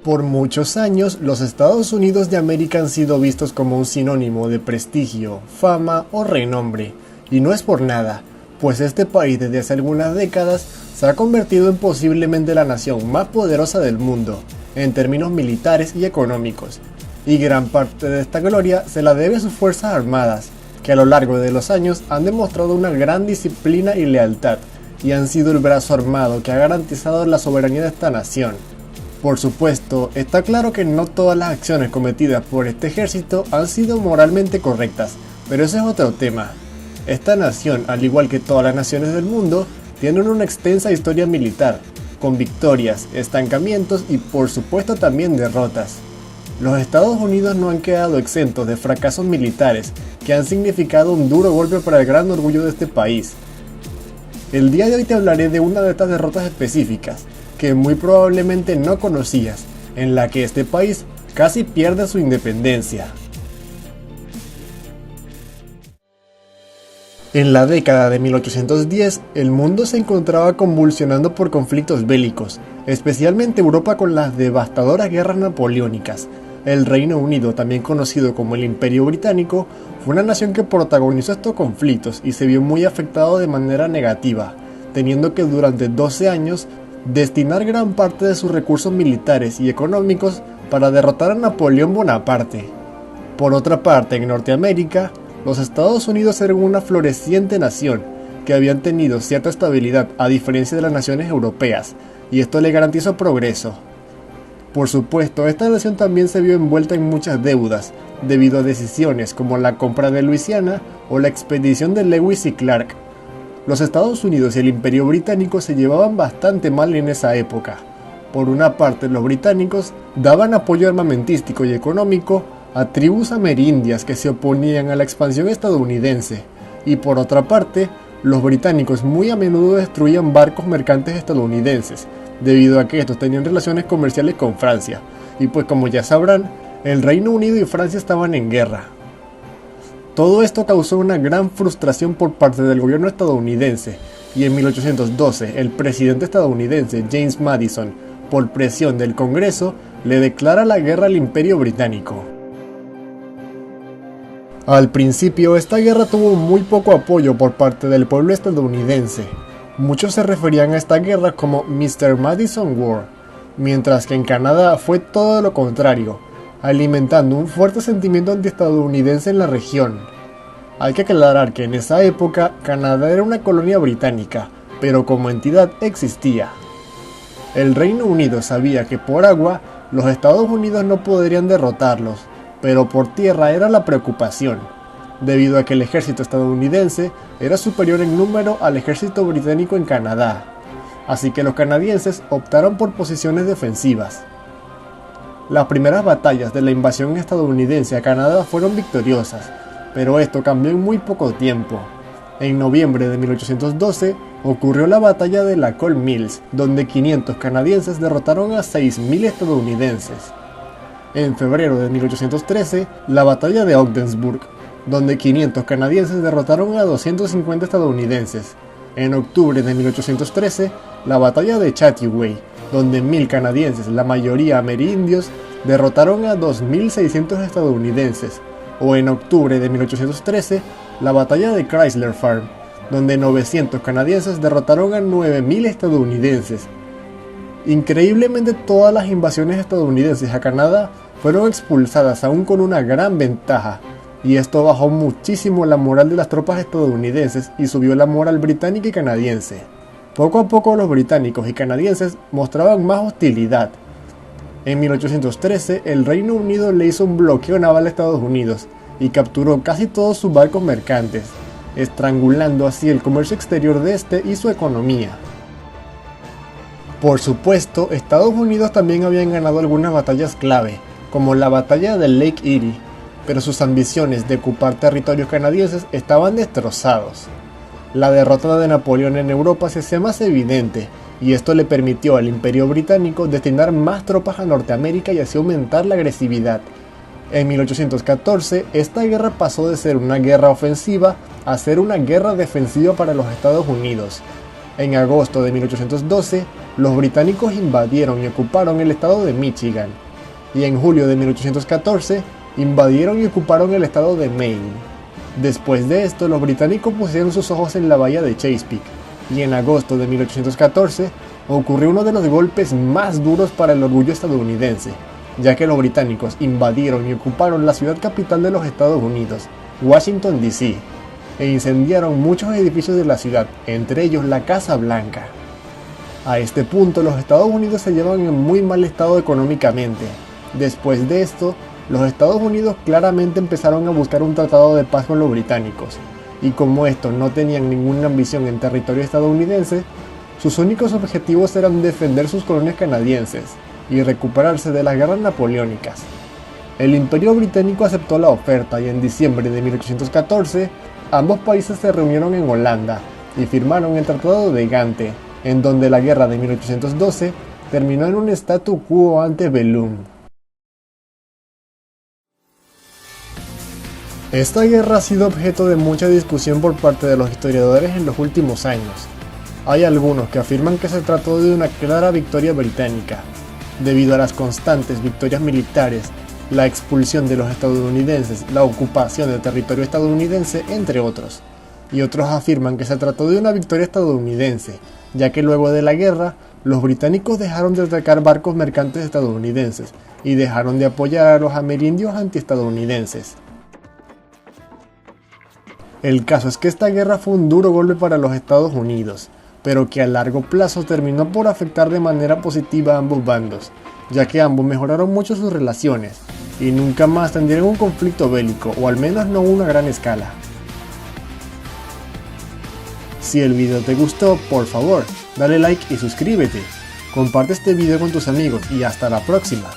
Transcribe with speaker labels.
Speaker 1: Por muchos años, los Estados Unidos de América han sido vistos como un sinónimo de prestigio, fama o renombre, y no es por nada, pues este país desde hace algunas décadas se ha convertido en posiblemente la nación más poderosa del mundo, en términos militares y económicos, y gran parte de esta gloria se la debe a sus fuerzas armadas, que a lo largo de los años han demostrado una gran disciplina y lealtad, y han sido el brazo armado que ha garantizado la soberanía de esta nación. Por supuesto, está claro que no todas las acciones cometidas por este ejército han sido moralmente correctas, pero ese es otro tema. Esta nación, al igual que todas las naciones del mundo, tienen una extensa historia militar, con victorias, estancamientos y por supuesto también derrotas. Los Estados Unidos no han quedado exentos de fracasos militares que han significado un duro golpe para el gran orgullo de este país. El día de hoy te hablaré de una de estas derrotas específicas, que muy probablemente no conocías, en la que este país casi pierde su independencia. En la década de 1810, el mundo se encontraba convulsionando por conflictos bélicos, especialmente Europa con las devastadoras guerras napoleónicas. El Reino Unido, también conocido como el Imperio Británico, fue una nación que protagonizó estos conflictos y se vio muy afectado de manera negativa, teniendo que durante 12 años destinar gran parte de sus recursos militares y económicos para derrotar a Napoleón Bonaparte. Por otra parte, en Norteamérica, los Estados Unidos eran una floreciente nación que habían tenido cierta estabilidad a diferencia de las naciones europeas, y esto le garantizó progreso. Por supuesto, esta nación también se vio envuelta en muchas deudas, debido a decisiones como la compra de Luisiana o la expedición de Lewis y Clark. Los Estados Unidos y el Imperio Británico se llevaban bastante mal en esa época. Por una parte, los británicos daban apoyo armamentístico y económico a tribus amerindias que se oponían a la expansión estadounidense, y por otra parte, los británicos muy a menudo destruían barcos mercantes estadounidenses, debido a que estos tenían relaciones comerciales con Francia, y pues como ya sabrán, el Reino Unido y Francia estaban en guerra. Todo esto causó una gran frustración por parte del gobierno estadounidense, y en 1812 el presidente estadounidense James Madison, por presión del Congreso, le declara la guerra al Imperio Británico. Al principio esta guerra tuvo muy poco apoyo por parte del pueblo estadounidense. Muchos se referían a esta guerra como Mr. Madison War, mientras que en Canadá fue todo lo contrario, alimentando un fuerte sentimiento antiestadounidense en la región. Hay que aclarar que en esa época Canadá era una colonia británica, pero como entidad existía. El Reino Unido sabía que por agua los Estados Unidos no podrían derrotarlos, pero por tierra era la preocupación, debido a que el ejército estadounidense era superior en número al ejército británico en Canadá, así que los canadienses optaron por posiciones defensivas. Las primeras batallas de la invasión estadounidense a Canadá fueron victoriosas, pero esto cambió en muy poco tiempo. En noviembre de 1812 ocurrió la batalla de la Cold Mills, donde 500 canadienses derrotaron a 6.000 estadounidenses. En febrero de 1813, la batalla de Ogdensburg, donde 500 canadienses derrotaron a 250 estadounidenses. En octubre de 1813, la batalla de Chattanooga, donde 1.000 canadienses, la mayoría amerindios, derrotaron a 2.600 estadounidenses. O en octubre de 1813, la batalla de Chrysler Farm, donde 900 canadienses derrotaron a 9.000 estadounidenses. Increíblemente, todas las invasiones estadounidenses a Canadá fueron expulsadas aún con una gran ventaja, y esto bajó muchísimo la moral de las tropas estadounidenses y subió la moral británica y canadiense. Poco a poco los británicos y canadienses mostraban más hostilidad. En 1813 el Reino Unido le hizo un bloqueo naval a Estados Unidos y capturó casi todos sus barcos mercantes, estrangulando así el comercio exterior de este y su economía. Por supuesto, Estados Unidos también habían ganado algunas batallas clave, como la batalla de Lake Erie, pero sus ambiciones de ocupar territorios canadienses estaban destrozados. La derrota de Napoleón en Europa se hacía más evidente, y esto le permitió al Imperio Británico destinar más tropas a Norteamérica y así aumentar la agresividad. En 1814, esta guerra pasó de ser una guerra ofensiva a ser una guerra defensiva para los Estados Unidos. En agosto de 1812, los británicos invadieron y ocuparon el estado de Michigan, y en julio de 1814, invadieron y ocuparon el estado de Maine. Después de esto, los británicos pusieron sus ojos en la bahía de Chesapeake, y en agosto de 1814 ocurrió uno de los golpes más duros para el orgullo estadounidense, ya que los británicos invadieron y ocuparon la ciudad capital de los Estados Unidos, Washington D.C., e incendiaron muchos edificios de la ciudad, entre ellos la Casa Blanca. A este punto, los Estados Unidos se llevan en muy mal estado económicamente. Después de esto, los Estados Unidos claramente empezaron a buscar un tratado de paz con los británicos, y como estos no tenían ninguna ambición en territorio estadounidense, sus únicos objetivos eran defender sus colonias canadienses y recuperarse de las guerras napoleónicas. El Imperio Británico aceptó la oferta y en diciembre de 1814, ambos países se reunieron en Holanda y firmaron el Tratado de Gante, en donde la guerra de 1812 terminó en un statu quo ante bellum. Esta guerra ha sido objeto de mucha discusión por parte de los historiadores en los últimos años. Hay algunos que afirman que se trató de una clara victoria británica, debido a las constantes victorias militares, la expulsión de los estadounidenses, la ocupación del territorio estadounidense, entre otros. Y otros afirman que se trató de una victoria estadounidense, ya que luego de la guerra, los británicos dejaron de atacar barcos mercantes estadounidenses y dejaron de apoyar a los amerindios antiestadounidenses. El caso es que esta guerra fue un duro golpe para los Estados Unidos, pero que a largo plazo terminó por afectar de manera positiva a ambos bandos, ya que ambos mejoraron mucho sus relaciones, y nunca más tendrían un conflicto bélico, o al menos no a una gran escala. Si el video te gustó, por favor, dale like y suscríbete. Comparte este video con tus amigos y hasta la próxima.